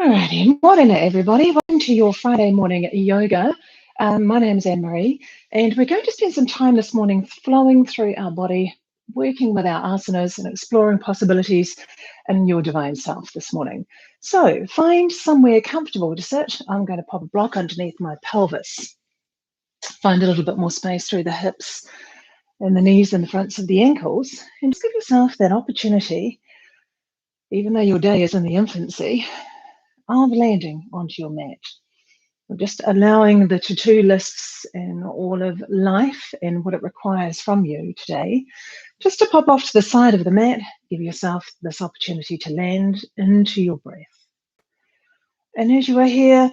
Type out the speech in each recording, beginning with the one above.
Alrighty, morning everybody. Welcome to your Friday morning yoga. My name is Maree, and we're going to spend some time this morning flowing through our body, working with our asanas and exploring possibilities in your divine self this morning. So find somewhere comfortable to sit. I'm going to pop a block underneath my pelvis. Find a little bit more space through the hips and the knees and the fronts of the ankles, and just give yourself that opportunity, even though your day is in the infancy, of landing onto your mat. Just allowing the to-do lists and all of life and what it requires from you today, just to pop off to the side of the mat, give yourself this opportunity to land into your breath. And as you are here,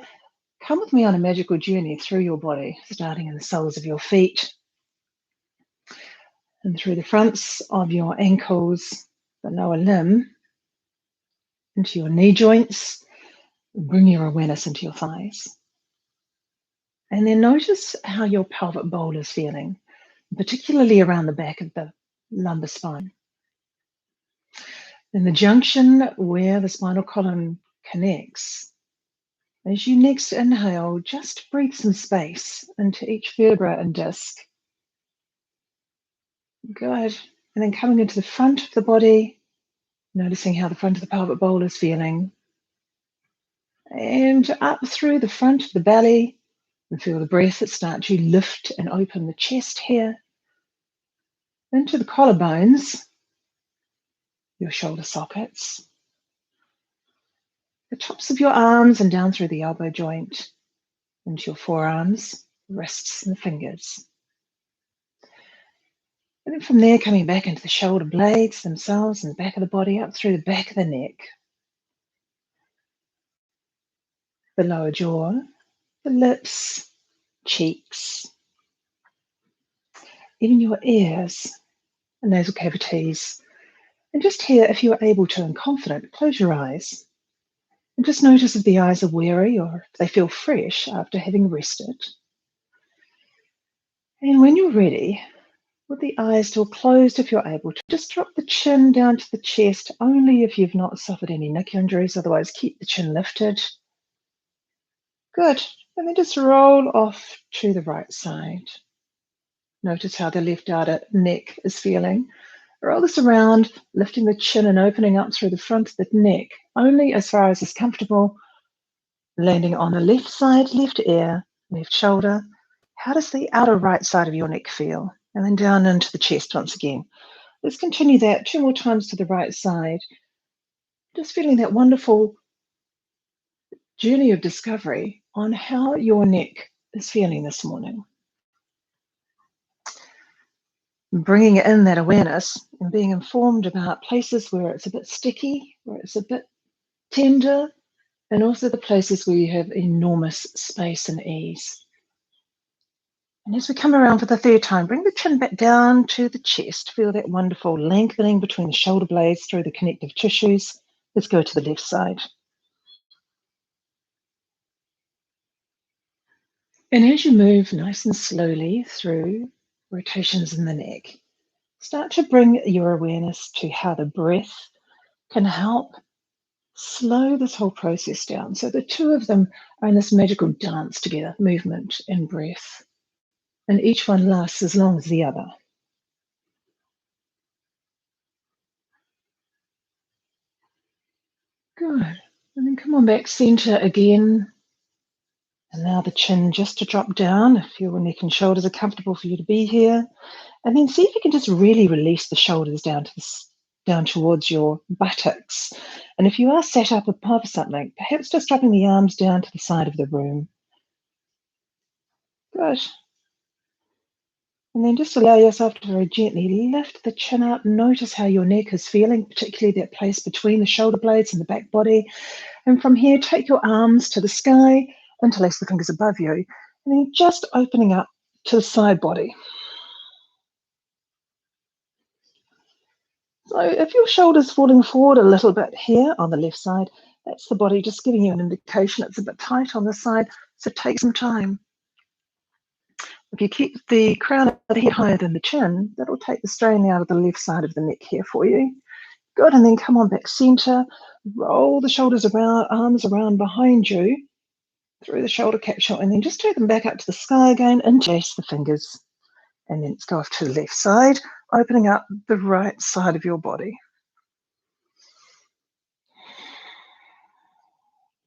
come with me on a magical journey through your body, starting in the soles of your feet and through the fronts of your ankles, the lower limb, into your knee joints. Bring your awareness into your thighs. And then notice how your pelvic bowl is feeling, particularly around the back of the lumbar spine. In the junction where the spinal column connects, as you next inhale, just breathe some space into each vertebra and disc. Good. And then coming into the front of the body, noticing how the front of the pelvic bowl is feeling. And up through the front of the belly, and feel the breath that starts to lift and open the chest here. Into the collarbones, your shoulder sockets, the tops of your arms and down through the elbow joint, into your forearms, wrists and the fingers. And then from there, coming back into the shoulder blades themselves and the back of the body, up through the back of the neck, the lower jaw, the lips, cheeks, even your ears and nasal cavities. And just here, if you're able to and confident, close your eyes. And just notice if the eyes are weary or if they feel fresh after having rested. And when you're ready, with the eyes still closed, if you're able to, just drop the chin down to the chest, only if you've not suffered any neck injuries, otherwise keep the chin lifted. Good. And then just roll off to the right side. Notice how the left outer neck is feeling. Roll this around, lifting the chin and opening up through the front of the neck, only as far as is comfortable, landing on the left side, left ear, left shoulder. How does the outer right side of your neck feel? And then down into the chest once again. Let's continue that 2 more times to the right side. Just feeling that wonderful journey of discovery on how your neck is feeling this morning. Bringing in that awareness and being informed about places where it's a bit sticky, where it's a bit tender, and also the places where you have enormous space and ease. And as we come around for the third time, bring the chin back down to the chest. Feel that wonderful lengthening between the shoulder blades through the connective tissues. Let's go to the left side. And as you move nice and slowly through rotations in the neck, start to bring your awareness to how the breath can help slow this whole process down. So the two of them are in this magical dance together, movement and breath. And each one lasts as long as the other. Good. And then come on back center again. Allow the chin just to drop down if your neck and shoulders are comfortable for you to be here. And then see if you can just really release the shoulders down towards your buttocks. And if you are sat up above something, perhaps just dropping the arms down to the side of the room. Good. And then just allow yourself to very gently lift the chin up. Notice how your neck is feeling, particularly that place between the shoulder blades and the back body. And from here, take your arms to the sky, interlace the fingers above you, and then just opening up to the side body. So if your shoulder's falling forward a little bit here on the left side, that's the body just giving you an indication it's a bit tight on this side, so take some time. If you keep the crown of the head higher than the chin, that'll take the strain out of the left side of the neck here for you. Good, and then come on back center. Roll the shoulders around, arms around behind you, through the shoulder capsule, and then just take them back up to the sky again, interlace the fingers. And then let's go off to the left side, opening up the right side of your body.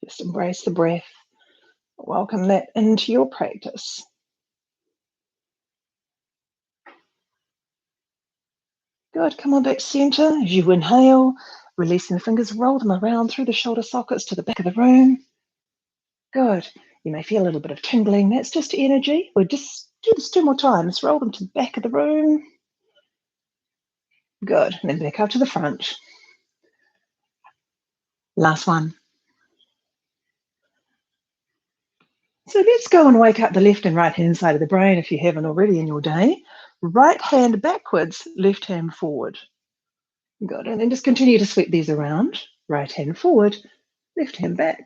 Just embrace the breath. Welcome that into your practice. Good, come on back center. As you inhale, releasing the fingers, roll them around through the shoulder sockets to the back of the room. Good. You may feel a little bit of tingling. That's just energy. We'll just do this 2 more times. Roll them to the back of the room. Good. And then back up to the front. Last one. So let's go and wake up the left and right hand side of the brain if you haven't already in your day. Right hand backwards, left hand forward. Good. And then just continue to sweep these around. Right hand forward, left hand back.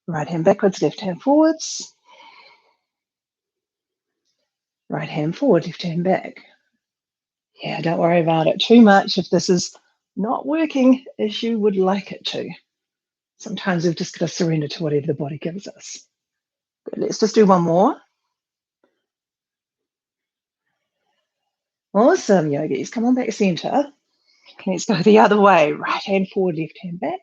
Right hand backwards, left hand forwards. Right hand forward, left hand back. Yeah, don't worry about it too much if this is not working as you would like it to. Sometimes we've just got to surrender to whatever the body gives us. Good. Let's just do one more. Awesome, yogis. Come on back center. Let's go the other way. Right hand forward, left hand back.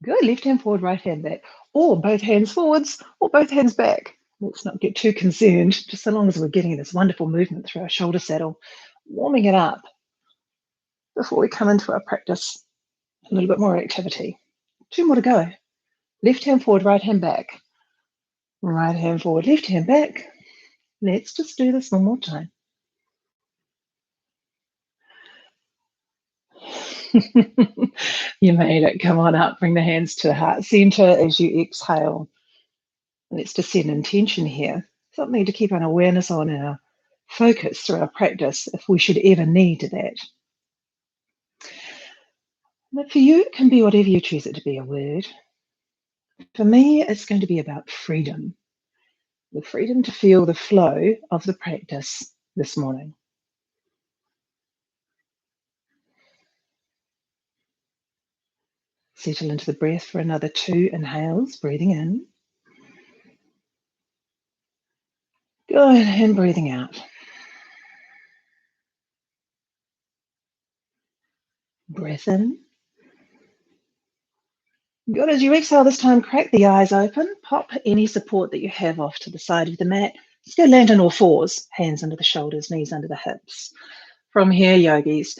Good. Left hand forward, right hand back. Or both hands forwards or both hands back. Let's not get too concerned, just so long as we're getting this wonderful movement through our shoulder saddle, warming it up before we come into our practice. A little bit more activity. 2 more to go. Left hand forward, right hand back. Right hand forward, left hand back. Let's just do this one more time. You made it. Come on up. Bring the hands to the heart center as you exhale. Let's just set an intention here. Something to keep an awareness on our focus through our practice if we should ever need that. But for you, it can be whatever you choose it to be, a word. For me, it's going to be about freedom. The freedom to feel the flow of the practice this morning. Settle into the breath for another 2 inhales, breathing in. Good, and breathing out. Breath in. Good, as you exhale this time, crack the eyes open, pop any support that you have off to the side of the mat. Just go land on all fours, hands under the shoulders, knees under the hips. From here, yogis,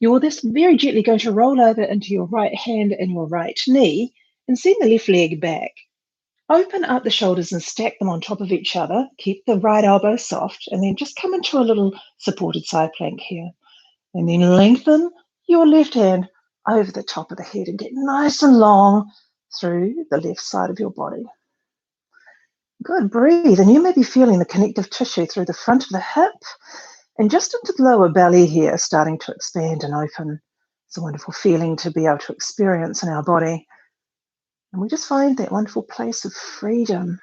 you're this very gently going to roll over into your right hand and your right knee and send the left leg back. Open up the shoulders and stack them on top of each other. Keep the right elbow soft and then just come into a little supported side plank here. And then lengthen your left hand over the top of the head and get nice and long through the left side of your body. Good, breathe. And you may be feeling the connective tissue through the front of the hip and just into the lower belly here, starting to expand and open. It's a wonderful feeling to be able to experience in our body. And we just find that wonderful place of freedom.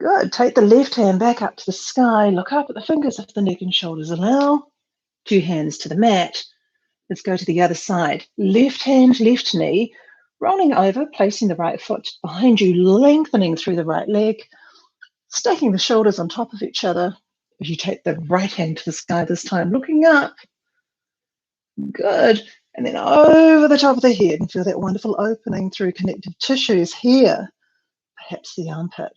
Good. Take the left hand back up to the sky. Look up at the fingers if the neck and shoulders allow. 2 hands to the mat. Let's go to the other side. Left hand, left knee. Rolling over, placing the right foot behind you, lengthening through the right leg. Stacking the shoulders on top of each other. As you take the right hand to the sky this time, looking up. Good. And then over the top of the head and feel that wonderful opening through connective tissues here, perhaps the armpit.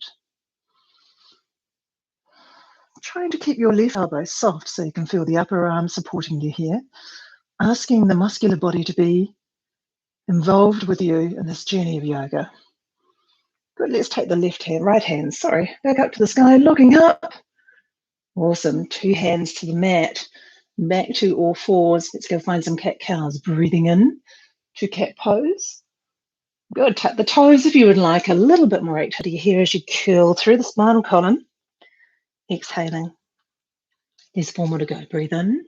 Trying to keep your left elbow soft so you can feel the upper arm supporting you here. Asking the muscular body to be involved with you in this journey of yoga. Good, let's take the right hand, back up to the sky, looking up. Awesome, 2 hands to the mat, back to all fours. Let's go find some cat-cows. Breathing in to cat pose. Good, tap the toes if you would like a little bit more activity here as you curl through the spinal column. Exhaling. There's 4 more to go. Breathe in.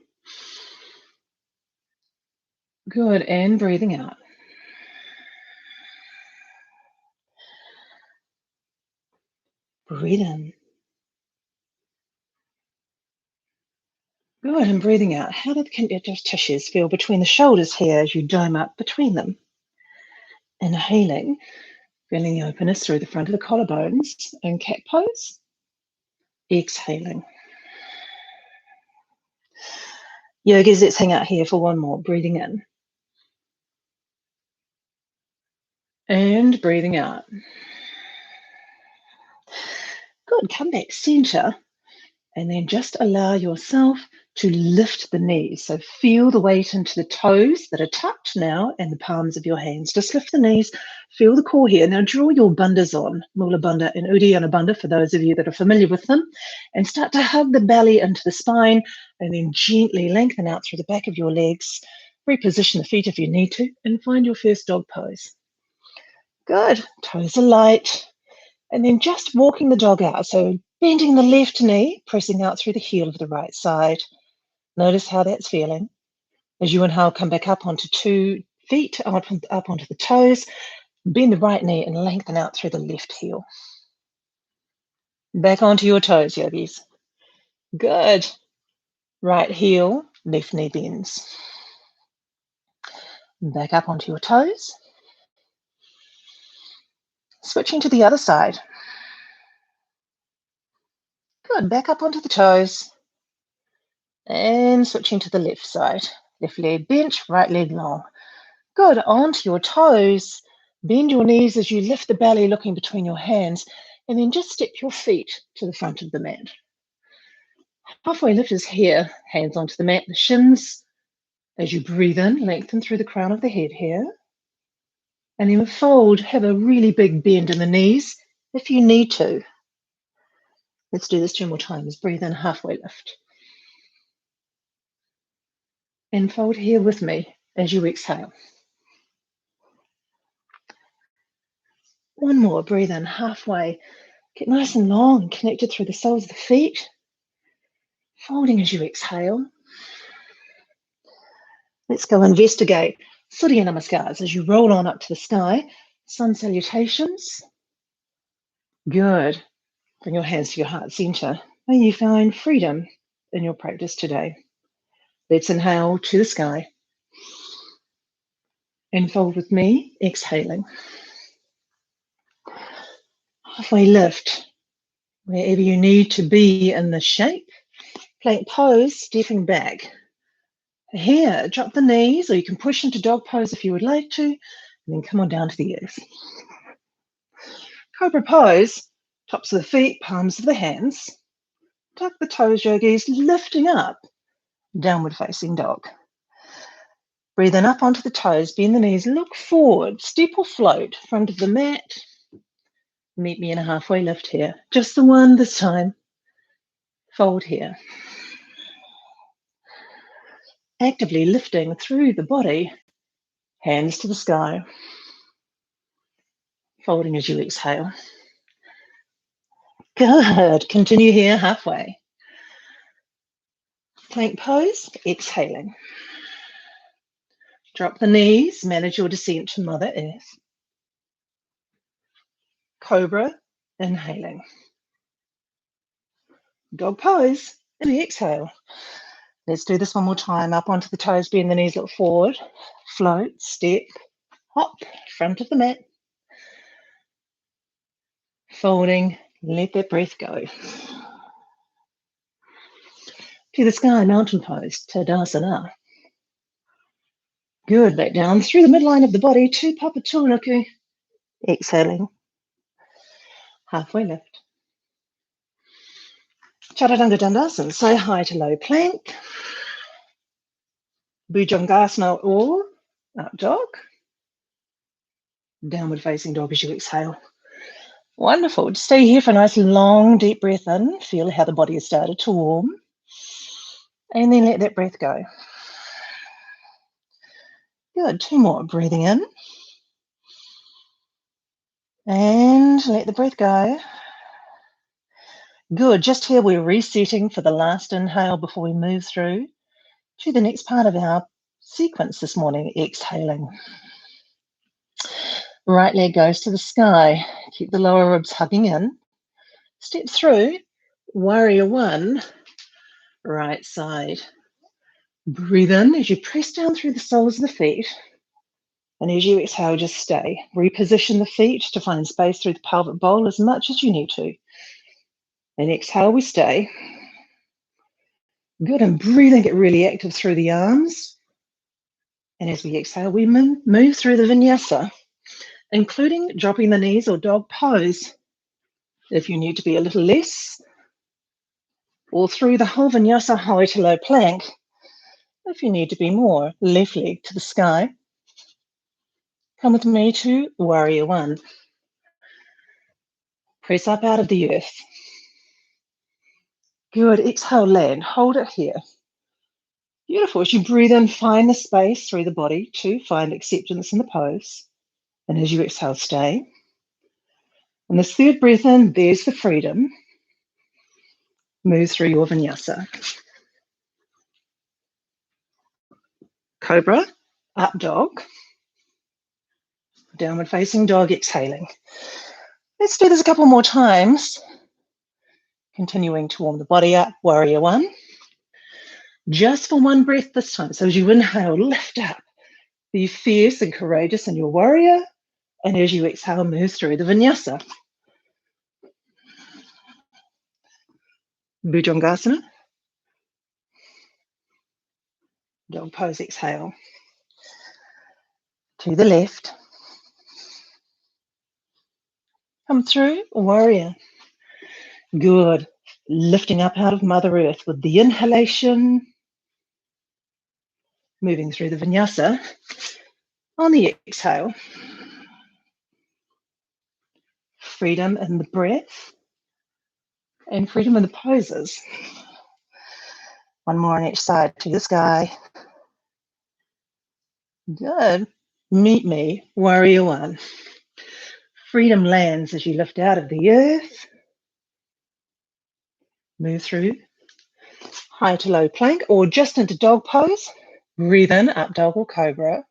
Good, and breathing out. Breathe in. Good, and breathing out. How do the connective tissues feel between the shoulders here as you dome up between them? Inhaling, feeling the openness through the front of the collarbones in cat pose. Exhaling. Yogis, let's hang out here for one more. Breathing in. And breathing out. Good, come back center. And then just allow yourself to lift the knees. So feel the weight into the toes that are tucked now and the palms of your hands. Just lift the knees, feel the core here. Now draw your bandhas on, Mula Bandha and Uddiyana Bandha for those of you that are familiar with them, and start to hug the belly into the spine and then gently lengthen out through the back of your legs. Reposition the feet if you need to and find your first dog pose. Good, toes are light. And then just walking the dog out. So bending the left knee, pressing out through the heel of the right side. Notice how that's feeling. As you inhale, come back up onto 2 feet, up onto the toes. Bend the right knee and lengthen out through the left heel. Back onto your toes, yogis. Good. Right heel, left knee bends. Back up onto your toes. Switching to the other side. Good. Back up onto the toes. And switching to the left side. Left leg bent, right leg long. Good, onto your toes. Bend your knees as you lift the belly, looking between your hands, and then just step your feet to the front of the mat. Halfway lift is here, hands onto the mat, the shins. As you breathe in, lengthen through the crown of the head here. And then fold, have a really big bend in the knees if you need to. Let's do this 2 more times. Breathe in, halfway lift. And fold here with me as you exhale. One more, breathe in, halfway. Get nice and long, connected through the soles of the feet. Folding as you exhale. Let's go investigate Surya Namaskars as you roll on up to the sky. Sun salutations. Good. Bring your hands to your heart center. May you find freedom in your practice today. Let's inhale to the sky. And fold with me, exhaling. Halfway lift, wherever you need to be in the shape. Plank pose, stepping back. Here, drop the knees, or you can push into dog pose if you would like to, and then come on down to the earth. Cobra pose, tops of the feet, palms of the hands. Tuck the toes, yogis, lifting up, downward facing dog. Breathe in up onto the toes, bend the knees, look forward, step or float, front of the mat. Meet me in a halfway lift here. Just the one this time. Fold here. Actively lifting through the body, hands to the sky. Folding as you exhale. Good. Continue here halfway. Plank pose, exhaling. Drop the knees, manage your descent to Mother Earth. Cobra, inhaling. Dog pose, and exhale. Let's do this one more time. Up onto the toes, bend the knees, look forward. Float, step, hop, front of the mat. Folding, let that breath go. To the sky, mountain pose, Tadasana. Good, back down through the midline of the body to Papatūānuku. Exhaling. Halfway lift. Chaturanga Dandasana, so high to low plank. Bhujangasana or up dog. Downward facing dog as you exhale. Wonderful. Stay here for a nice long deep breath in. Feel how the body has started to warm. And then let that breath go. Good. 2 more. Breathing in. And let the breath go. Good. Just here we're resetting for the last inhale before we move through to the next part of our sequence this morning, exhaling. Right leg goes to the sky. Keep the lower ribs hugging in. Step through, warrior one, Right side. Breathe in as you press down through the soles of the feet. And as you exhale, just stay. Reposition the feet to find space through the pelvic bowl as much as you need to. And exhale, we stay. Good, and breathing, get really active through the arms. And as we exhale, we move through the Vinyasa, including dropping the knees or dog pose if you need to be a little less, or through the whole Vinyasa high to low plank if you need to be more. Left leg to the sky. Come with me to Warrior One. Press up out of the earth. Good, exhale, land, hold it here. Beautiful, as you breathe in, find the space through the body to find acceptance in the pose. And as you exhale, stay. And this third breath in, there's the freedom. Move through your Vinyasa. Cobra, up dog. Downward facing dog, exhaling. Let's do this a couple more times. Continuing to warm the body up, Warrior One. Just for one breath this time. So as you inhale, lift up. Be fierce and courageous in your warrior. And as you exhale, move through the Vinyasa. Bhujangasana. Dog pose, exhale. To the left. Come through, warrior. Good. Lifting up out of Mother Earth with the inhalation. Moving through the Vinyasa. On the exhale. Freedom in the breath. And freedom in the poses. One more on each side to the sky. Good. Meet me, Warrior One. Freedom lands as you lift out of the earth. Move through high to low plank or just into dog pose. Breathe in, up dog or cobra.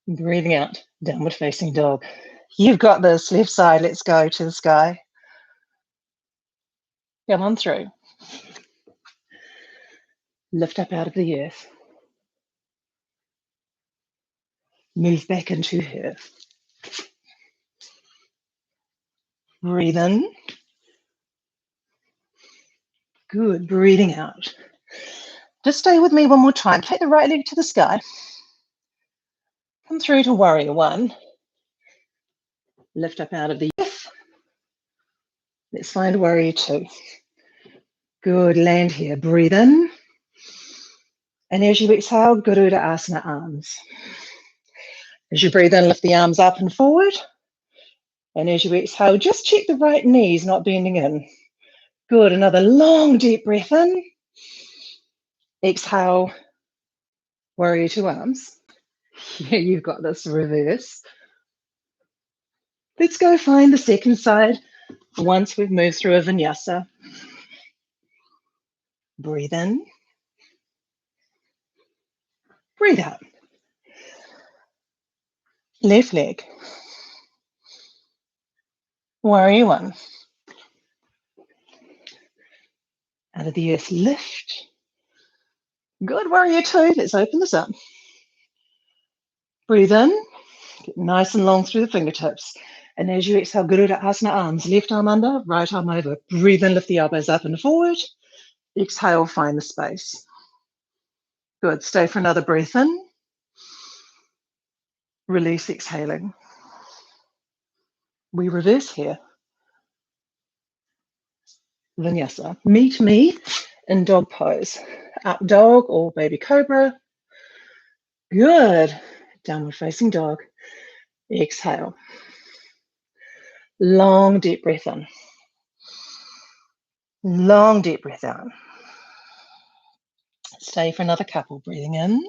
Breathing out, downward facing dog. You've got this. Left side, let's go to the sky. Come on through. Lift up out of the earth. Move back into her. Breathe in. Good, breathing out. Just stay with me one more time. Take the right leg to the sky. Come through to Warrior One. Lift up out of the earth. Let's find Warrior Two. Good, land here. Breathe in. And as you exhale, Garuda Asana arms. As you breathe in, lift the arms up and forward. And as you exhale, just check the right knees not bending in. Good, another long, deep breath in. Exhale, Warrior Two arms. Yeah, you've got this, reverse. Let's go find the second side once we've moved through a Vinyasa. Breathe in. Breathe out. Left leg. Warrior One. Out of the earth, lift. Good, Warrior Two. Let's open this up. Breathe in. Get nice and long through the fingertips. And as you exhale, Garuda Asana arms. Left arm under, right arm over. Breathe in, lift the elbows up and forward. Exhale, find the space. Good, stay for another breath in. Release, exhaling. We reverse here. Vinyasa. Meet me in dog pose. Up dog or baby cobra. Good. Downward facing dog. Exhale. Long, deep breath in. Long, deep breath out. Stay for another couple. Breathing in.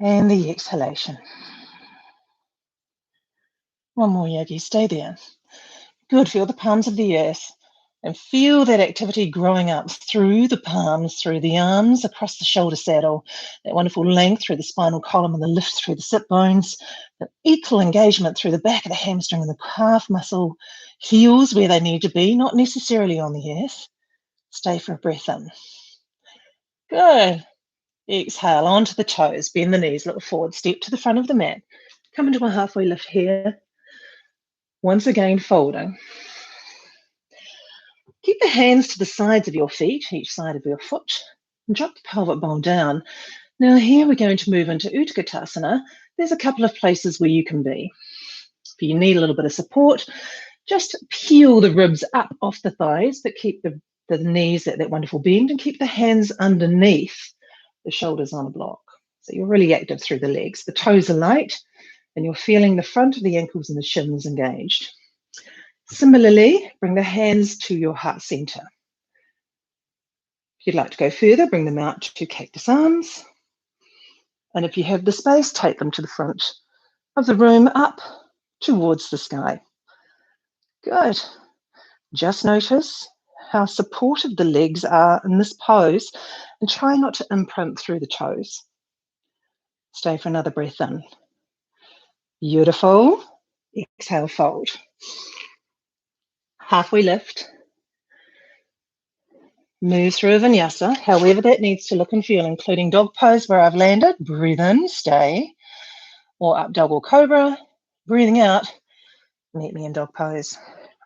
And the exhalation. One more, yogi. Stay there. Good. Feel the palms of the earth. And feel that activity growing up through the palms, through the arms, across the shoulder saddle, that wonderful length through the spinal column and the lift through the sit bones, the equal engagement through the back of the hamstring and the calf muscle, heels where they need to be, not necessarily on the earth. Stay for a breath in. Good. Exhale onto the toes, bend the knees, look forward, step to the front of the mat. Come into a halfway lift here. Once again, folding. Keep the hands to the sides of your feet, each side of your foot, and drop the pelvic bowl down. Now here we're going to move into Utkatasana. There's a couple of places where you can be. If you need a little bit of support, just peel the ribs up off the thighs, but keep the knees at that wonderful bend, and keep the hands underneath the shoulders on a block. So you're really active through the legs. The toes are light, and you're feeling the front of the ankles and the shins engaged. Similarly, bring the hands to your heart center. If you'd like to go further, bring them out to cactus arms. And if you have the space, take them to the front of the room, up towards the sky. Good. Just notice how supportive the legs are in this pose, and try not to imprint through the toes. Stay for another breath in. Beautiful. Exhale, fold. Halfway lift. Move through a vinyasa, however that needs to look and feel, including dog pose where I've landed. Breathe in, stay. Or up dog or cobra. Breathing out, meet me in dog pose.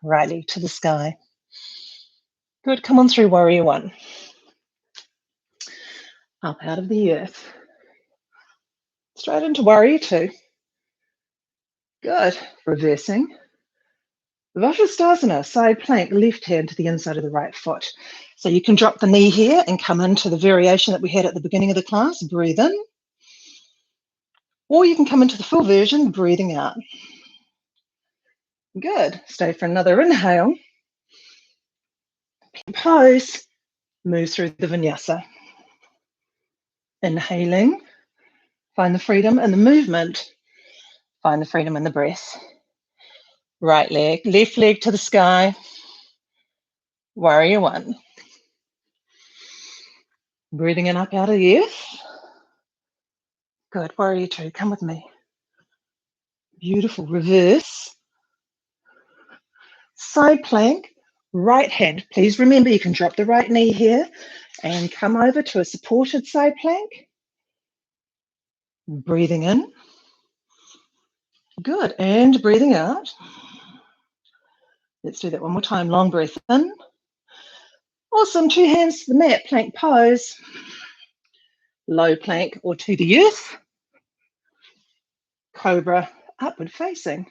Right leg to the sky. Good, come on through warrior one. Up out of the earth. Straight into warrior two. Good, reversing. Vinyasa, side plank, left hand to the inside of the right foot. So you can drop the knee here and come into the variation that we had at the beginning of the class. Breathe in. Or you can come into the full version, breathing out. Good. Stay for another inhale. Pose. Move through the vinyasa. Inhaling. Find the freedom in the movement. Find the freedom in the breath. Right leg, left leg to the sky. Warrior one. Breathing in up out of the earth. Good. Warrior two. Come with me. Beautiful. Reverse. Side plank. Right hand. Please remember you can drop the right knee here and come over to a supported side plank. Breathing in. Good. And breathing out. Let's do that one more time. Long breath in. Awesome. Two hands to the mat. Plank pose. Low plank or to the earth. Cobra, upward facing.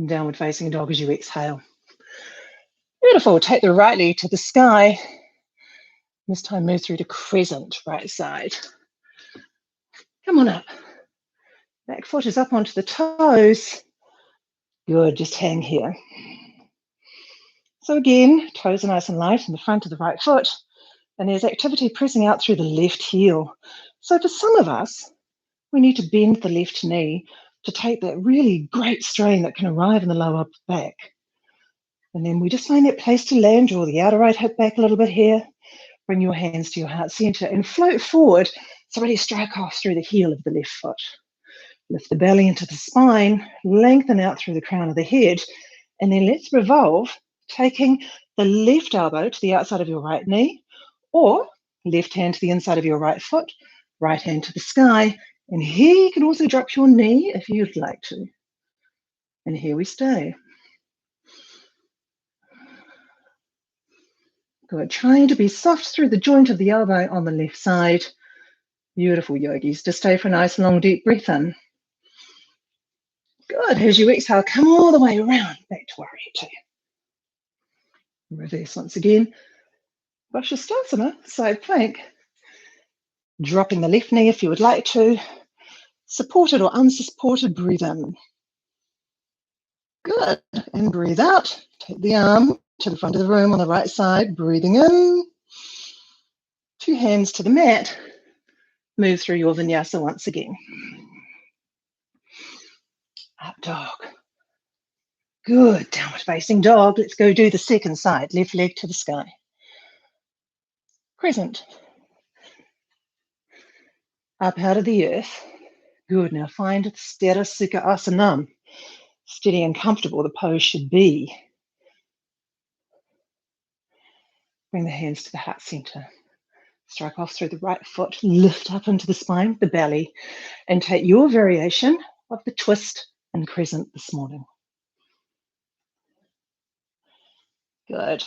Downward facing dog as you exhale. Beautiful. Take the right leg to the sky. This time move through to crescent, right side. Come on up. Back foot is up onto the toes. Good, just hang here. So again, toes are nice and light in the front of the right foot, and there's activity pressing out through the left heel. So for some of us, we need to bend the left knee to take that really great strain that can arrive in the lower back. And then we just find that place to land, draw the outer right hip back a little bit here, bring your hands to your heart center and float forward. So really strike off through the heel of the left foot. Lift the belly into the spine, lengthen out through the crown of the head, and then let's revolve, taking the left elbow to the outside of your right knee, or left hand to the inside of your right foot, right hand to the sky. And here you can also drop your knee if you'd like to. And here we stay. Good. Trying to be soft through the joint of the elbow on the left side. Beautiful, yogis. Just stay for a nice long deep breath in. Good. As you exhale, come all the way around back to warrior two. Reverse once again. Vinyasa, side plank. Dropping the left knee if you would like to. Supported or unsupported, breathe in. Good. And breathe out. Take the arm to the front of the room on the right side, breathing in. Two hands to the mat. Move through your vinyasa once again. Up dog. Good. Downward facing dog. Let's go do the second side. Left leg to the sky. Crescent. Up out of the earth. Good. Now find Sthira Sukha Asanam. Steady and comfortable the pose should be. Bring the hands to the heart center. Strike off through the right foot, lift up into the spine, the belly, and take your variation of the twist and crescent this morning. Good.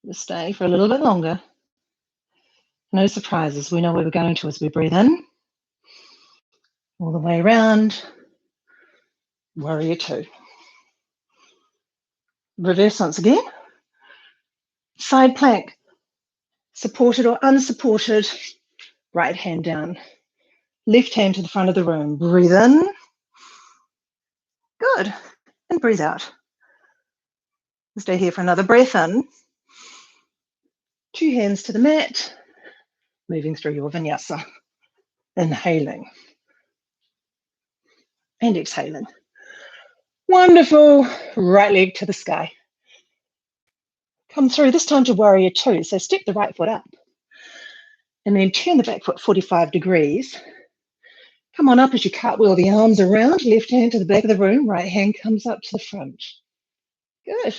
We'll stay for a little bit longer. No surprises. We know where we're going to as we breathe in. All the way around. Warrior two. Reverse once again. Side plank. Supported or unsupported. Right hand down. Left hand to the front of the room. Breathe in. Good. And breathe out. Stay here for another breath in. Two hands to the mat. Moving through your vinyasa. Inhaling. And exhaling. Wonderful. Right leg to the sky. Come through, this time to warrior two. So step the right foot up. And then turn the back foot 45 degrees. Come on up as you cartwheel the arms around. Left hand to the back of the room. Right hand comes up to the front. Good.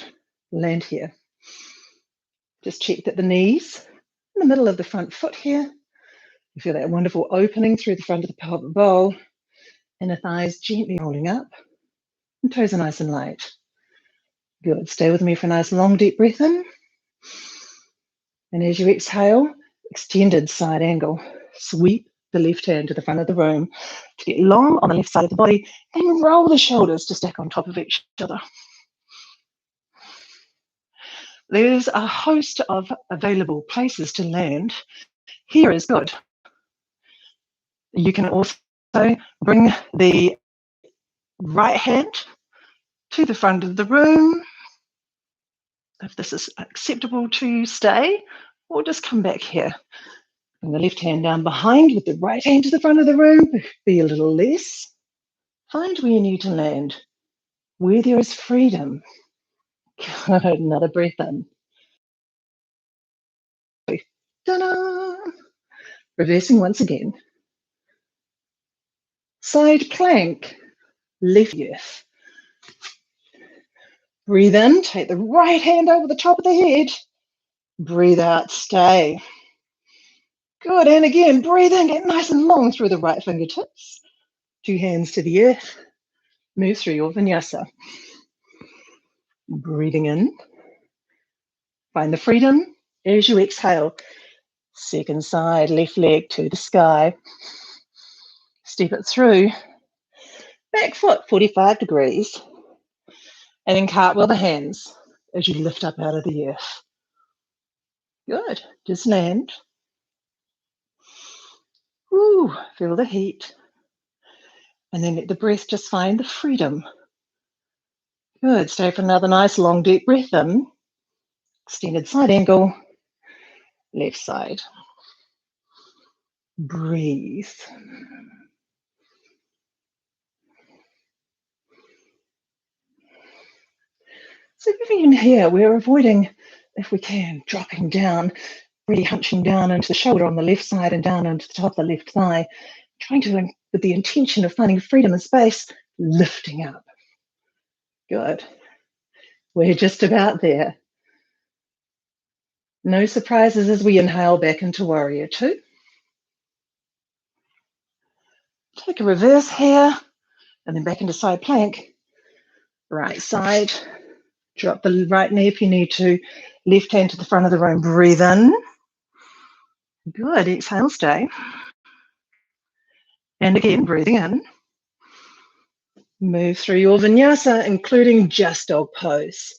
Land here. Just check that the knees in the middle of the front foot here. You feel that wonderful opening through the front of the pelvic bowl. And the thighs gently rolling up. And toes are nice and light. Good. Stay with me for a nice long deep breath in. And as you exhale, extended side angle. Sweep the left hand to the front of the room to get long on the left side of the body and roll the shoulders to stack on top of each other. There's a host of available places to land. Here is good. You can also bring the right hand to the front of the room. If this is acceptable to you, stay, or just come back here. Bring the left hand down behind with the right hand to the front of the room. Be a little less. Find where you need to land, where there is freedom. Good. Another breath in. Ta-da! Reversing once again. Side plank. Left earth. Breathe in. Take the right hand over the top of the head. Breathe out. Stay. Good. And again, breathe in. Get nice and long through the right fingertips. Two hands to the earth. Move through your vinyasa. Breathing in. Find the freedom as you exhale. Second side, left leg to the sky. Step it through. Back foot 45 degrees. And then cartwheel the hands as you lift up out of the earth. Good. Just land. Woo, feel the heat. And then let the breath just find the freedom. Good. Stay for another nice long deep breath in. Extended side angle. Left side. Breathe. So moving in here, we're avoiding, if we can, dropping down, really hunching down into the shoulder on the left side and down into the top of the left thigh, trying to, with the intention of finding freedom and space, lifting up. Good. We're just about there. No surprises as we inhale back into warrior two. Take a reverse here, and then back into side plank. Right side. Drop the right knee if you need to. Left hand to the front of the room. Breathe in. Good. Exhale, stay. And again, breathing in. Move through your vinyasa, including just dog pose.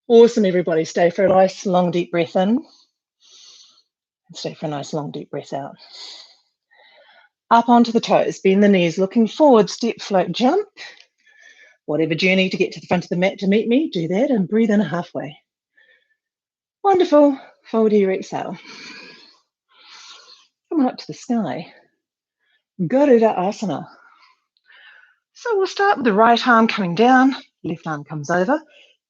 Awesome, everybody. Stay for a nice, long, deep breath in. And stay for a nice, long, deep breath out. Up onto the toes. Bend the knees. Looking forward. Step, float, jump. Whatever journey to get to the front of the mat to meet me, do that and breathe in halfway. Wonderful. Fold your exhale. Come on up to the sky. Garuda Asana. So we'll start with the right arm coming down, left arm comes over.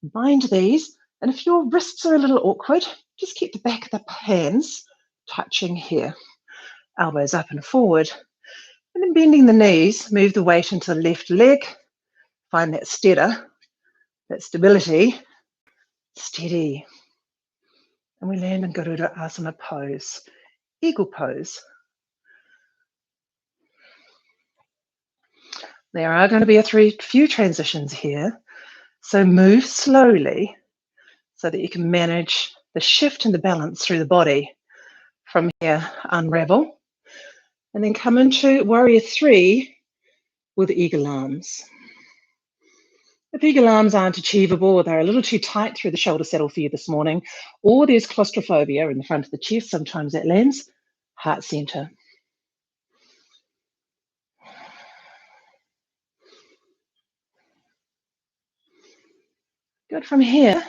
Bind these, and if your wrists are a little awkward, just keep the back of the hands touching here. Elbows up and forward. And then bending the knees, move the weight into the left leg. Find that steady, that stability. Steady. And we land in Garuda Asana pose, eagle pose. There are going to be a few transitions here, so move slowly so that you can manage the shift in the balance through the body. From here, unravel, and then come into warrior 3 with eagle arms. If eagle arms aren't achievable, or they're a little too tight through the shoulder saddle for you this morning, or there's claustrophobia in the front of the chest, sometimes that lands, heart center. Good. From here,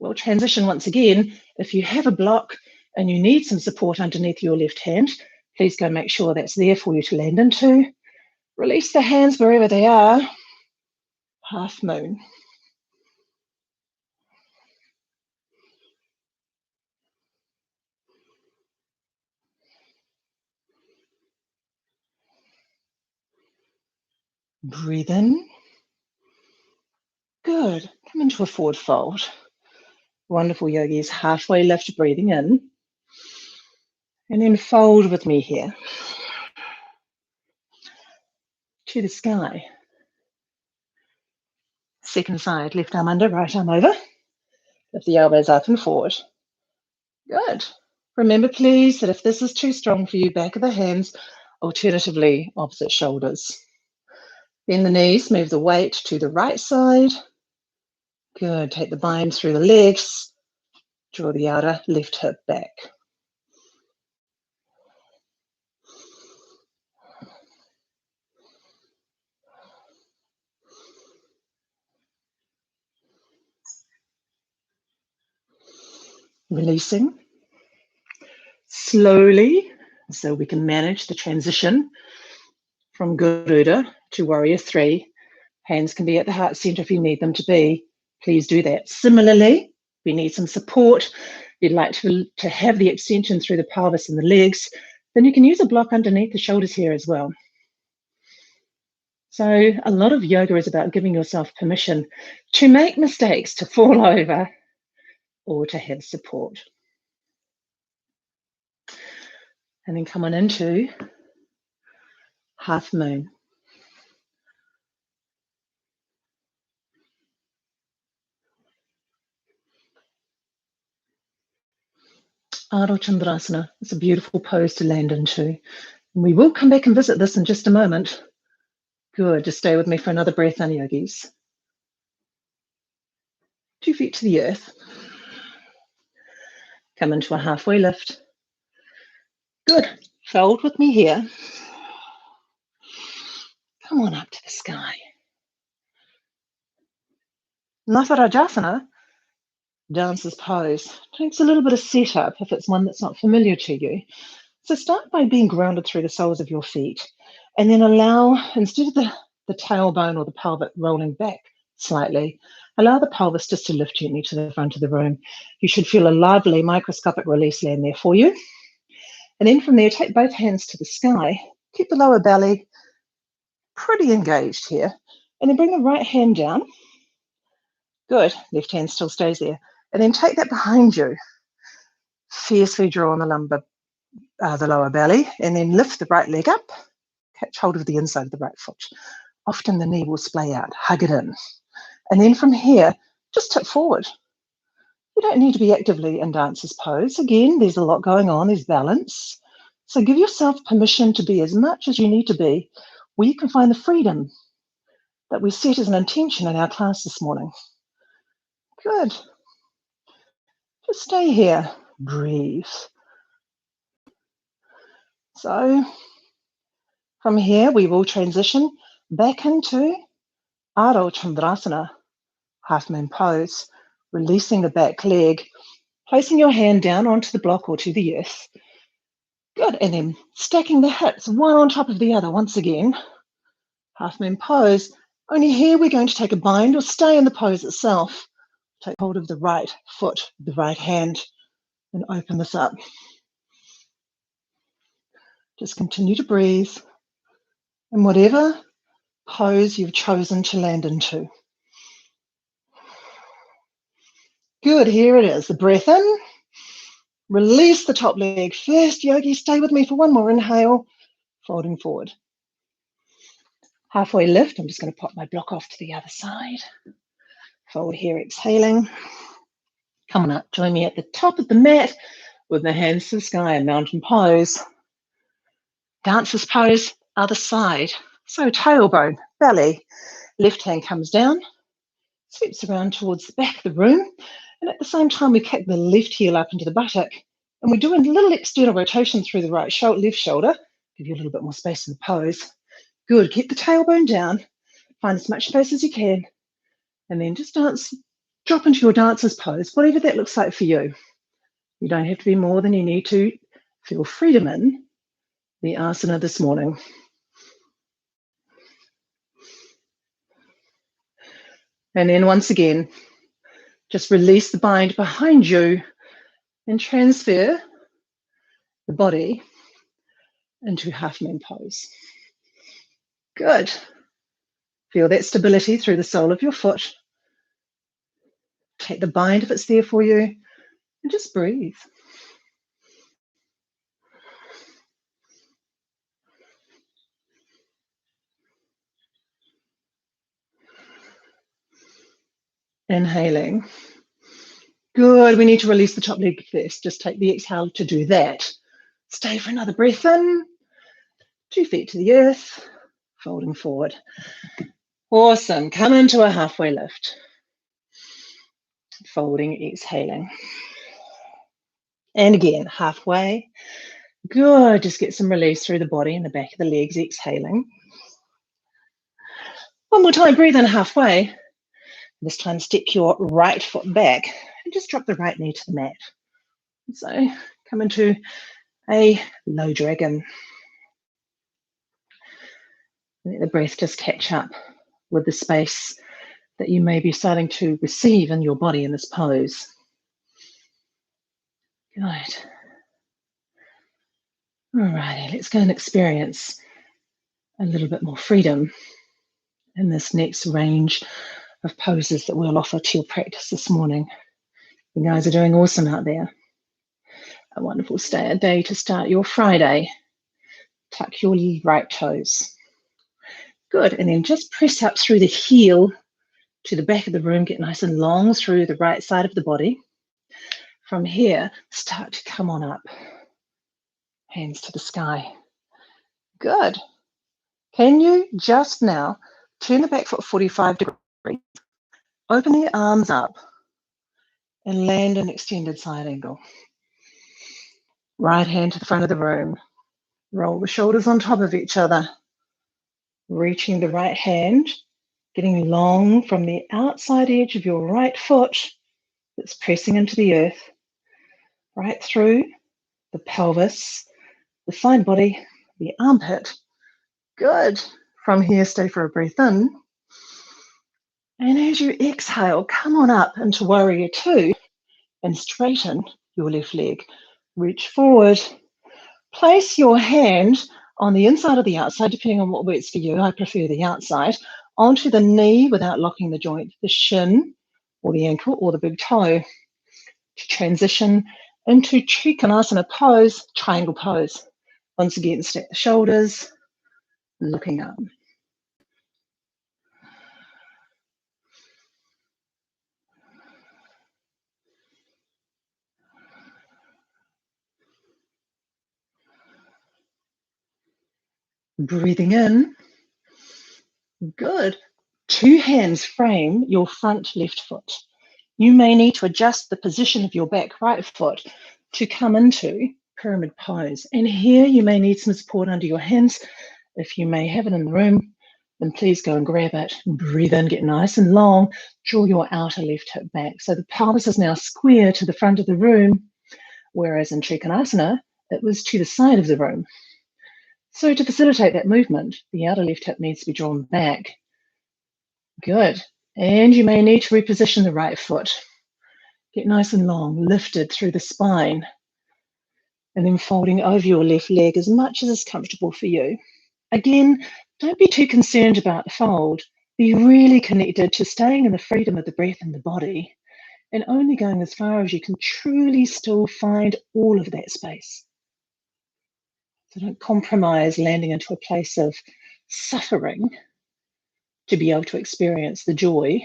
we'll transition once again. If you have a block and you need some support underneath your left hand, please go make sure that's there for you to land into. Release the hands wherever they are. Half moon. Breathe in. Good. Come into a forward fold. Wonderful, yogis. Halfway lift, breathing in. And then fold with me here to the sky. Second side, left arm under, right arm over. Lift the elbows up and forward. Good. Remember, please, that if this is too strong for you, back of the hands, alternatively, opposite shoulders. Bend the knees, move the weight to the right side. Good. Take the bind through the legs. Draw the outer left hip back. Releasing slowly so we can manage the transition from Garuda to warrior 3. Hands can be at the heart center if you need them to be. Please do that. Similarly, we need some support. You'd like to have the extension through the pelvis and the legs, then you can use a block underneath the shoulders here as well. So a lot of yoga is about giving yourself permission to make mistakes, to fall over, or to have support. And then come on into half moon. Ardha Chandrasana. It's a beautiful pose to land into. And we will come back and visit this in just a moment. Good. Just stay with me for another breath in, yogis. 2 feet to the earth. Come into a halfway lift. Good. Fold with me here. Come on up to the sky. Natharajasana, dancer's pose, takes a little bit of setup if it's one that's not familiar to you. So start by being grounded through the soles of your feet, and then allow, instead of the tailbone or the pelvic rolling back slightly, allow the pelvis just to lift gently to the front of the room. You should feel a lovely microscopic release land there for you. And then from there, take both hands to the sky. Keep the lower belly pretty engaged here. And then bring the right hand down. Good. Left hand still stays there. And then take that behind you. Fiercely draw on the lower belly. And then lift the right leg up. Catch hold of the inside of the right foot. Often the knee will splay out. Hug it in. And then from here, just tip forward. You don't need to be actively in dancer's pose. Again, there's a lot going on. There's balance. So give yourself permission to be as much as you need to be, where you can find the freedom that we set as an intention in our class this morning. Good. Just stay here. Breathe. So from here, we will transition back into Ardha Chandrasana, half moon pose, releasing the back leg, placing your hand down onto the block or to the earth. Good. And then stacking the hips one on top of the other once again. Half moon pose. Only here we're going to take a bind or stay in the pose itself. Take hold of the right foot, the right hand, and open this up. Just continue to breathe in whatever pose you've chosen to land into. Good. Here it is. The breath in Release the top leg first, yogi. Stay with me for one more inhale, folding forward. Halfway lift, I'm just going to pop my block off to the other side. Fold here, exhaling. Come on up, join me at the top of the mat with the hands to the sky, a mountain pose. Dancer's pose, other side. So tailbone, belly, left hand comes down, sweeps around towards the back of the room, and at the same time we kick the left heel up into the buttock, and we do a little external rotation through the left shoulder, give you a little bit more space in the pose. Good, keep the tailbone down, find as much space as you can, and then just drop into your dancer's pose, whatever that looks like for you. You don't have to be more than you need to feel freedom in the asana this morning. And then once again, just release the bind behind you and transfer the body into half moon pose. Good. Feel that stability through the sole of your foot. Take the bind if it's there for you, and just breathe. Inhaling. Good. We need to release the top leg first. Just take the exhale to do that. Stay for another breath in. 2 feet to the earth, folding forward. Awesome. Come into a halfway lift. Folding, exhaling. And again, halfway. Good. Just get some release through the body and the back of the legs, exhaling. One more time, breathe in halfway. This time, step your right foot back and just drop the right knee to the mat. So come into a low dragon. Let the breath just catch up with the space that you may be starting to receive in your body in this pose. Good. Alrighty, let's go and experience a little bit more freedom in this next range of poses that we'll offer to your practice this morning. You guys are doing awesome out there. A wonderful day to start your Friday. Tuck your right toes. Good, and then just press up through the heel to the back of the room, get nice and long through the right side of the body. From here, start to come on up. Hands to the sky. Good. Can you just now turn the back foot 45 degrees, open the arms up, and land an extended side angle. Right hand to the front of the room. Roll the shoulders on top of each other. Reaching the right hand, getting long from the outside edge of your right foot that's pressing into the earth, right through the pelvis, the side body, the armpit. Good. From here, stay for a breath in. And as you exhale, come on up into warrior two and straighten your left leg. Reach forward. Place your hand on the inside or the outside, depending on what works for you. I prefer the outside, onto the knee without locking the joint, the shin or the ankle or the big toe, to transition into Trikonasana pose, triangle pose. Once again, stack the shoulders, looking up. Breathing in. Good. 2 hands frame your front left foot. You may need to adjust the position of your back right foot to come into pyramid pose. And here you may need some support under your hands. If you may have it in the room, then please go and grab it. Breathe in, get nice and long. Draw your outer left hip back. So the pelvis is now square to the front of the room, whereas in Trikonasana, it was to the side of the room. So to facilitate that movement, the outer left hip needs to be drawn back. Good. And you may need to reposition the right foot. Get nice and long, lifted through the spine, and then folding over your left leg as much as is comfortable for you. Again, don't be too concerned about the fold. Be really connected to staying in the freedom of the breath and the body. and only going as far as you can truly still find all of that space. So don't compromise landing into a place of suffering to be able to experience the joy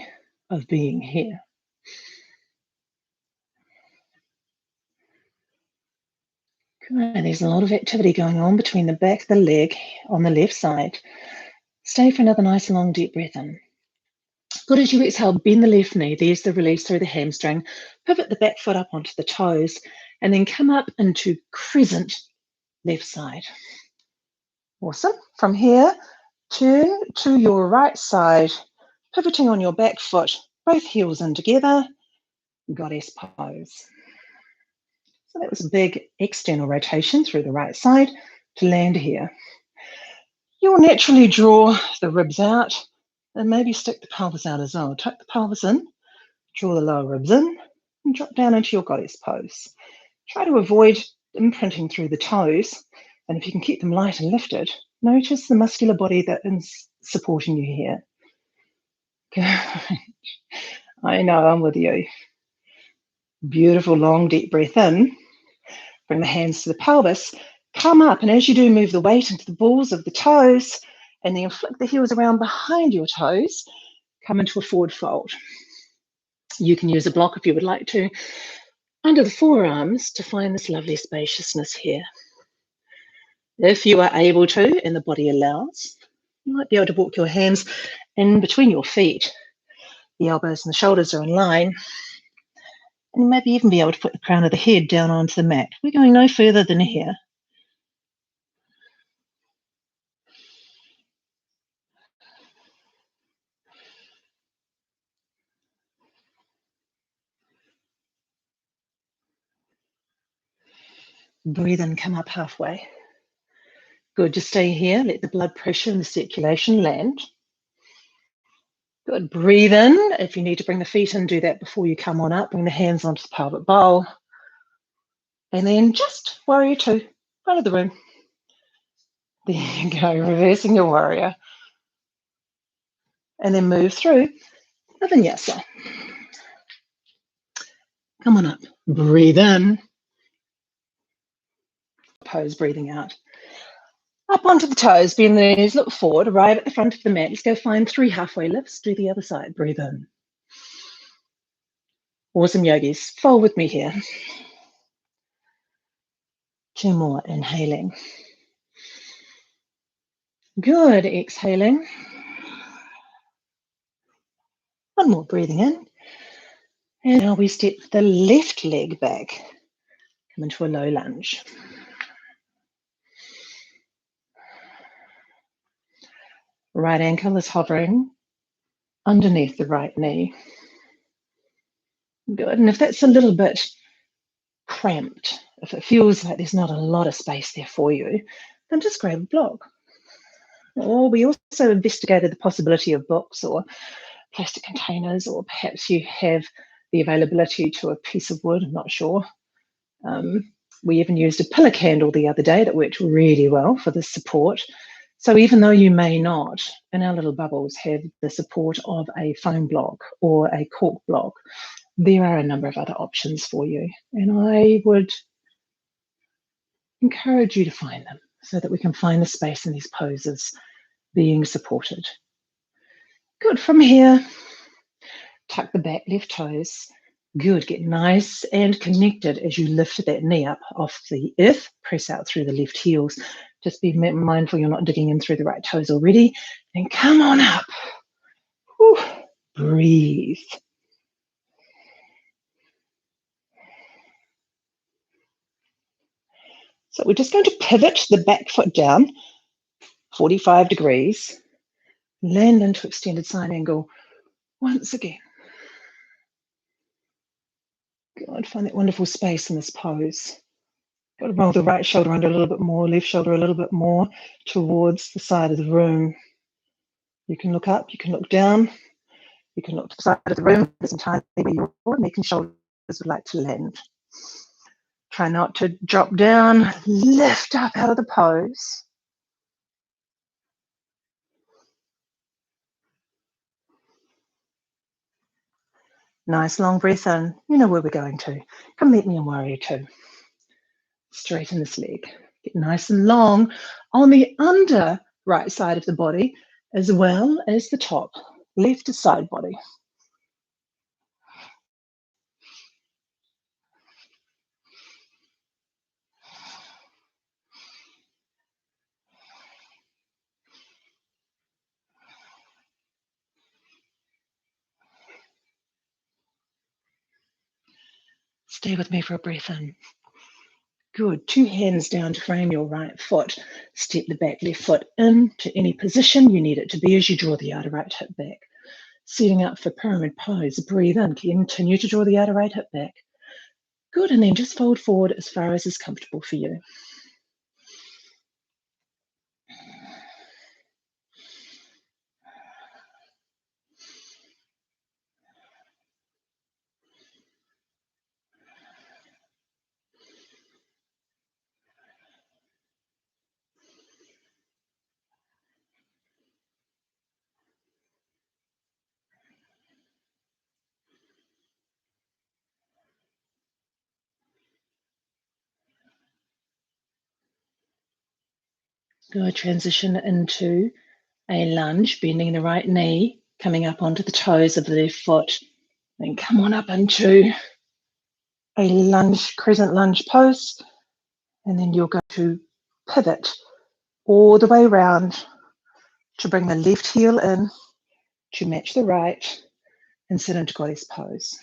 of being here. Good. There's a lot of activity going on between the back of the leg on the left side. Stay for another nice long deep breath in. Good. As you exhale, bend the left knee. There's the release through the hamstring. Pivot the back foot up onto the toes and then come up into crescent left side. Awesome. From here, turn to your right side, pivoting on your back foot, both heels in together, goddess pose. So that was a big external rotation through the right side to land here. You'll naturally draw the ribs out and maybe stick the pelvis out as well. Tuck the pelvis in, draw the lower ribs in, and drop down into your goddess pose. Try to avoid imprinting through the toes, and if you can keep them light and lifted, notice the muscular body that is supporting you here. Good. I know, I'm with you. Beautiful, long, deep breath in. Bring the hands to the pelvis. Come up, and as you do, move the weight into the balls of the toes, and then flick the heels around behind your toes. Come into a forward fold. You can use a block if you would like to, under the forearms to find this lovely spaciousness here. If you are able to, and the body allows, you might be able to walk your hands in between your feet. The elbows and the shoulders are in line. And you maybe even be able to put the crown of the head down onto the mat. We're going no further than here. Breathe in, come up halfway. Good, just stay here. Let the blood pressure and the circulation land. Good, breathe in. If you need to bring the feet in, do that before you come on up. Bring the hands onto the pelvic bowl. And then just warrior two, front of the room. There you go, reversing your warrior. And then move through the Vinyasa. Come on up, breathe in. Pose, breathing out. Up onto the toes, bend the knees, look forward, arrive at the front of the mat. Let's go find 3 halfway lifts. Do the other side, breathe in. Awesome, yogis. Fold with me here. 2 more, inhaling. Good, exhaling. 1 more, breathing in. And now we step the left leg back. Come into a low lunge. Right ankle is hovering underneath the right knee. Good, and if that's a little bit cramped, if it feels like there's not a lot of space there for you, then just grab a block. Or we also investigated the possibility of books or plastic containers, or perhaps you have the availability to a piece of wood, I'm not sure. We even used a pillar candle the other day that worked really well for the support. So even though you may not, in our little bubbles, have the support of a foam block or a cork block, there are a number of other options for you. And I would encourage you to find them so that we can find the space in these poses being supported. Good, from here, tuck the back left toes. Good, get nice and connected as you lift that knee up off the earth, press out through the left heels. Just be mindful you're not digging in through the right toes already. And come on up. Whew. Breathe. So we're just going to pivot the back foot down 45 degrees, land into extended side angle once again. Good, find that wonderful space in this pose. Got to roll the right shoulder under a little bit more, left shoulder a little bit more towards the side of the room. You can look up, you can look down, you can look to the side of the room. It's entirely where your neck and shoulders would like to land. Try not to drop down, lift up out of the pose. Nice long breath in. You know where we're going to. Come meet me in warrior two. Straighten this leg. Get nice and long on the under right side of the body as well as the top left side body. Stay with me for a breath in. Good. 2 hands down to frame your right foot. Step the back left foot into any position you need it to be as you draw the outer right hip back. Setting up for pyramid pose. Breathe in. Continue to draw the outer right hip back. Good. And then just fold forward as far as is comfortable for you. Good. Transition into a lunge, bending the right knee, coming up onto the toes of the left foot. Then come on up into a lunge, crescent lunge pose. And then you'll go to pivot all the way around to bring the left heel in to match the right and sit into goddess pose.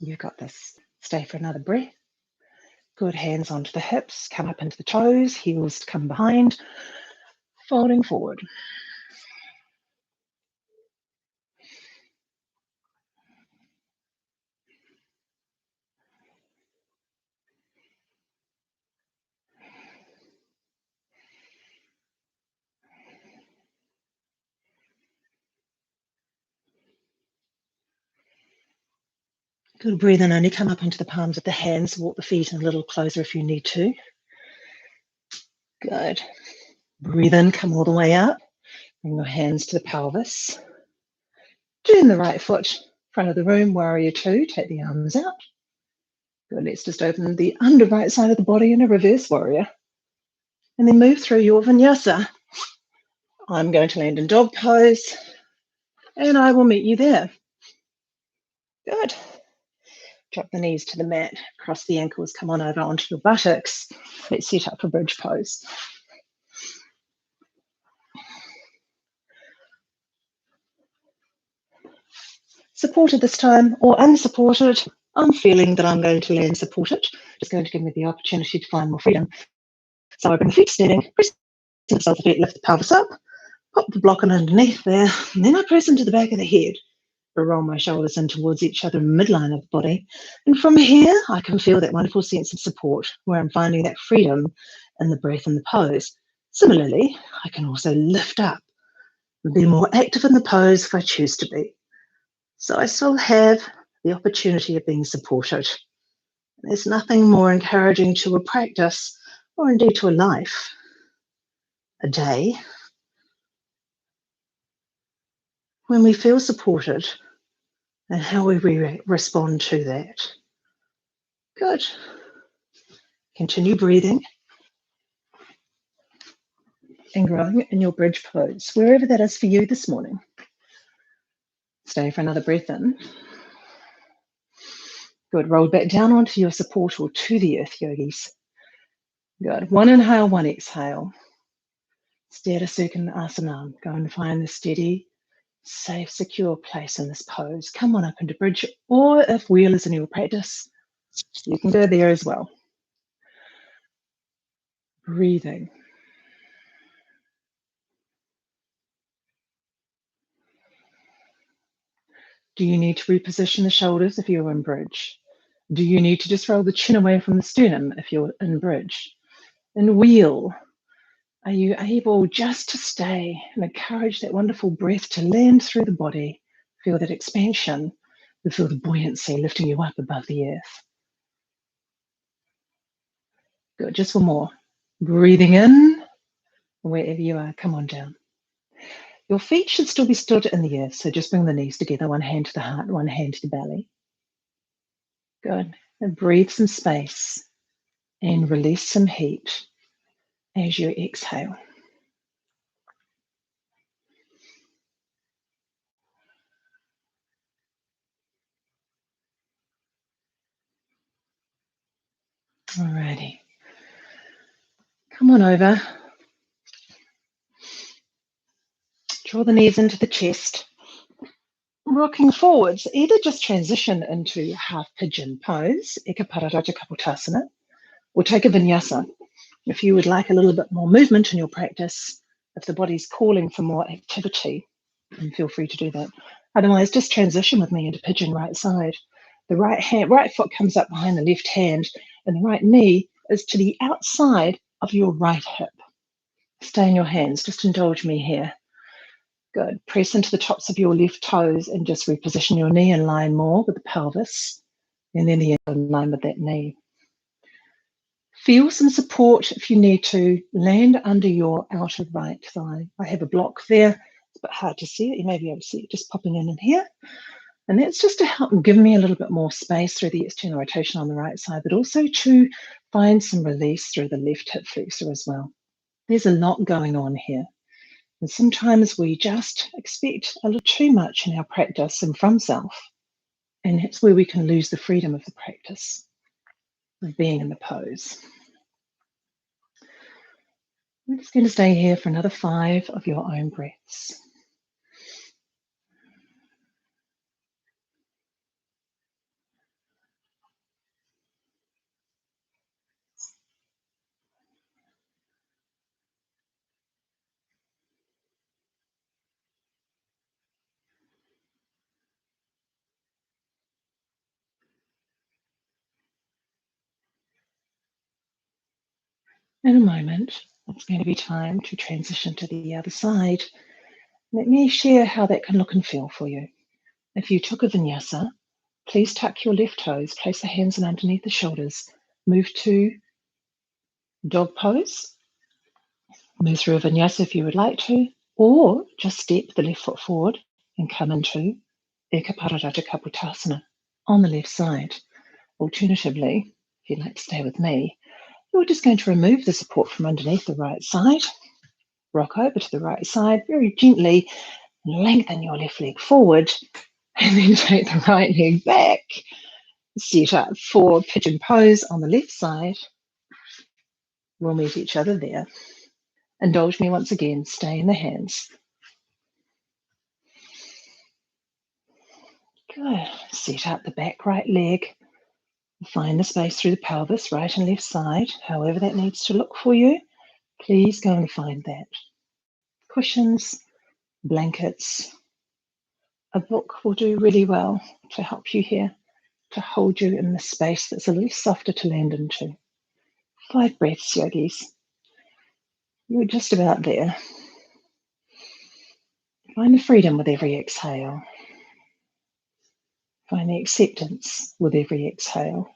You got this. Stay for another breath. Good. Hands onto the hips, come up into the toes, heels to come behind, folding forward. Good. Breathe in, only come up into the palms of the hands, walk the feet a little closer if you need to. Good. Breathe in, come all the way up. Bring your hands to the pelvis. Turn the right foot, front of the room, warrior two. Take the arms out. Good. Let's just open the under right side of the body in a reverse warrior. And then move through your vinyasa. I'm going to land in dog pose, and I will meet you there. Good. Drop the knees to the mat, cross the ankles, come on over onto your buttocks. Let's set up for bridge pose. Supported this time or unsupported, I'm feeling that I'm going to land supported. Just going to give me the opportunity to find more freedom. So I bring the feet standing, press myself the feet, lift the pelvis up, pop the block in underneath there, and then I press into the back of the head. Roll my shoulders in towards each other, midline of the body. And from here, I can feel that wonderful sense of support where I'm finding that freedom in the breath and the pose. Similarly, I can also lift up and be more active in the pose if I choose to be. So I still have the opportunity of being supported. There's nothing more encouraging to a practice, or indeed to a life, a day, when we feel supported and how we respond to that. Good. Continue breathing and growing in your bridge pose, wherever that is for you this morning. Stay for another breath in. Good. Roll back down onto your support or to the earth, yogis. Good. One inhale, one exhale. Sthira Asana. Go and find the steady, safe, secure place in this pose. Come on up into bridge, or if wheel is in your practice, you can go there as well. Breathing. Do you need to reposition the shoulders if you're in bridge? Do you need to just roll the chin away from the sternum if you're in bridge? And wheel. Are you able just to stay and encourage that wonderful breath to land through the body? Feel that expansion You feel the buoyancy lifting you up above the earth. Good, just one more. Breathing in, wherever you are, come on down. Your feet should still be stood in the earth, so just bring the knees together, one hand to the heart, one hand to the belly. Good, and breathe some space and release some heat as you exhale. Alrighty. Come on over. Draw the knees into the chest. Rocking forwards, either just transition into half pigeon pose, Eka Pararaja Kapotasana, or take a vinyasa. If you would like a little bit more movement in your practice, if the body's calling for more activity, then feel free to do that. Otherwise, just transition with me into pigeon right side. The right foot comes up behind the left hand, and the right knee is to the outside of your right hip. Stay in your hands, just indulge me here. Good. Press into the tops of your left toes and just reposition your knee in line more with the pelvis, and then the in line with that knee. Feel some support if you need to. Land under your outer right thigh. I have a block there. It's a bit hard to see it. You may be able to see it just popping in here. And that's just to help give me a little bit more space through the external rotation on the right side, but also to find some release through the left hip flexor as well. There's a lot going on here. And sometimes we just expect a little too much in our practice and from self. And that's where we can lose the freedom of the practice, of being in the pose. We're just going to stay here for another 5 of your own breaths. In a moment, it's going to be time to transition to the other side. Let me share how that can look and feel for you. If you took a vinyasa, please tuck your left toes, place the hands in underneath the shoulders, move to dog pose, move through a vinyasa if you would like to, or just step the left foot forward and come into Eka Pararaja Kapotasana on the left side. Alternatively, if you'd like to stay with me, you're just going to remove the support from underneath the right side, rock over to the right side very gently, lengthen your left leg forward, and then take the right leg back. Set up for pigeon pose on the left side. We'll meet each other there. Indulge me once again, stay in the hands. Good. Set up the back right leg. Find the space through the pelvis, right and left side. However that needs to look for you, please go and find that. Cushions, blankets, a book will do really well to help you here, to hold you in the space that's a little softer to land into. 5 breaths, yogis. You're just about there. Find the freedom with every exhale. Find the acceptance with every exhale.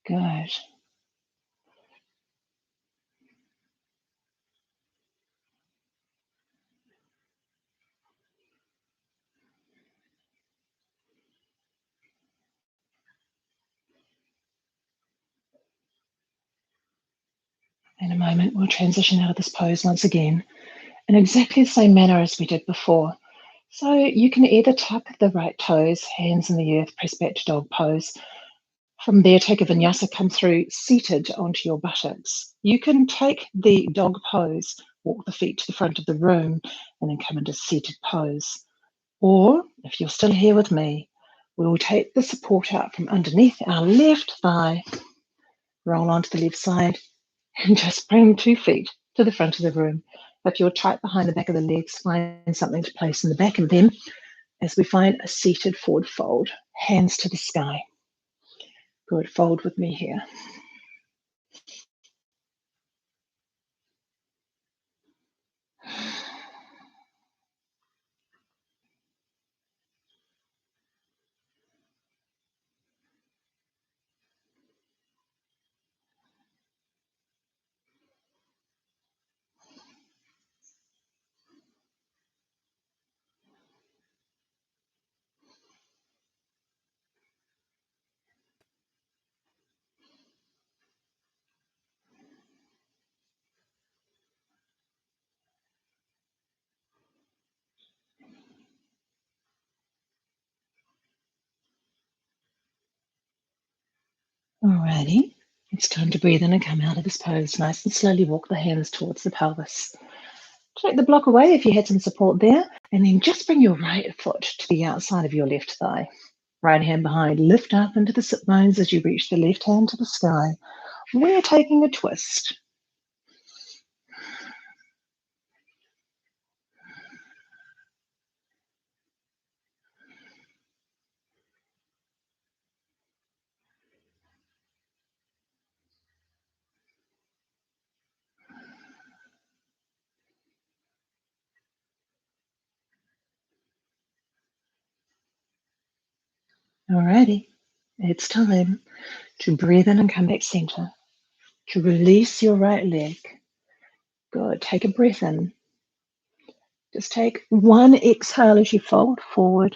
Good. In a moment, we'll transition out of this pose once again in exactly the same manner as we did before. So you can either tuck the right toes, hands in the earth, press back to dog pose. From there, take a vinyasa, come through seated onto your buttocks. You can take the dog pose, walk the feet to the front of the room, and then come into seated pose. Or, if you're still here with me, we will take the support out from underneath our left thigh, roll onto the left side, and just bring 2 feet to the front of the room. If you're tight behind the back of the legs, find something to place in the back of them as we find a seated forward fold, hands to the sky. Good, fold with me here. Alrighty, it's time to breathe in and come out of this pose. Nice and slowly walk the hands towards the pelvis. Take the block away if you had some support there, and then just bring your right foot to the outside of your left thigh. Right hand behind, lift up into the sit bones as you reach the left hand to the sky. We're taking a twist. Alrighty, it's time to breathe in and come back center. To release your right leg. Good. Take a breath in. Just take one exhale as you fold forward.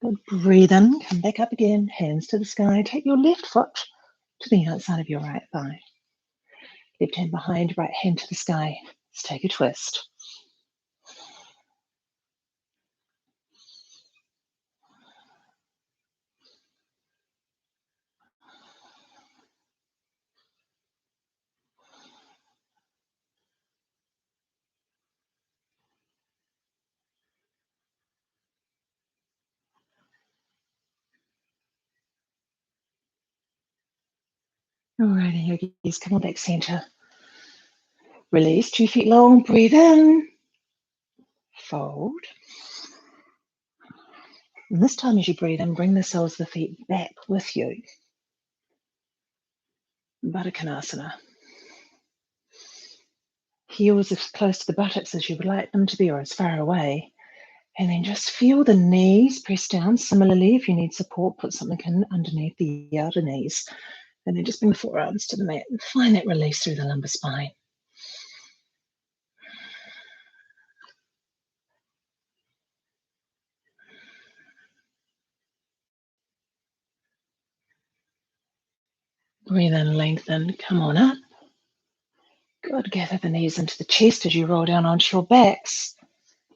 Good. Breathe in, come back up again, hands to the sky. Take your left foot to the outside of your right thigh. Left hand behind, right hand to the sky. Let's take a twist. Alrighty, yogis, come on back center. Release, 2 feet long, breathe in. Fold. And this time as you breathe in, bring the soles of the feet back with you. Baddha Konasana. Heels as close to the buttocks as you would like them to be, or as far away. And then just feel the knees press down. Similarly, if you need support, put something in underneath the outer knees. And then just bring the forearms to the mat and find that release through the lumbar spine. Breathe in, lengthen, come on up. Good, gather the knees into the chest as you roll down onto your backs.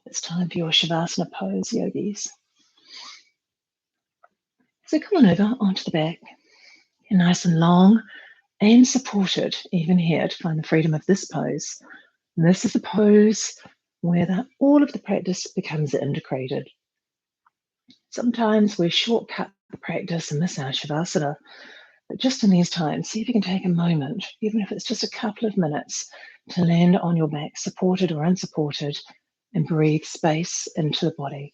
It's time for your Shavasana pose, yogis. So come on over onto the back. You're nice and long and supported, even here, to find the freedom of this pose. And this is the pose where all of the practice becomes integrated. Sometimes we shortcut the practice and miss our Shavasana, but just in these times, see if you can take a moment, even if it's just a couple of minutes, to land on your back, supported or unsupported, and breathe space into the body.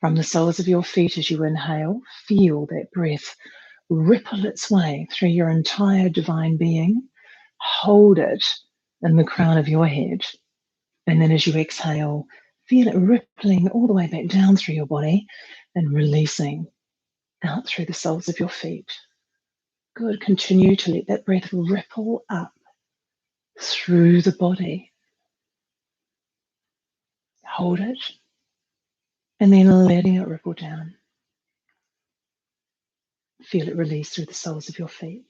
From the soles of your feet as you inhale, feel that breath ripple its way through your entire divine being. Hold it in the crown of your head. And then as you exhale, feel it rippling all the way back down through your body and releasing out through the soles of your feet. Good. Continue to let that breath ripple up through the body. Hold it. And then letting it ripple down. Feel it release through the soles of your feet.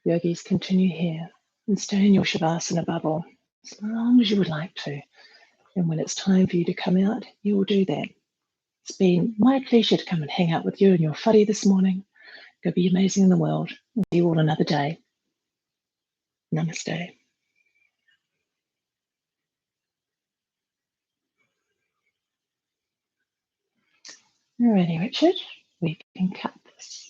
Yogis, continue here and stay in your Shavasana bubble as long as you would like to. And when it's time for you to come out, you will do that. It's been my pleasure to come and hang out with you and your whare this morning. Go be amazing in the world. We'll see you all another day. Namaste. Alrighty, Richard, we can cut this.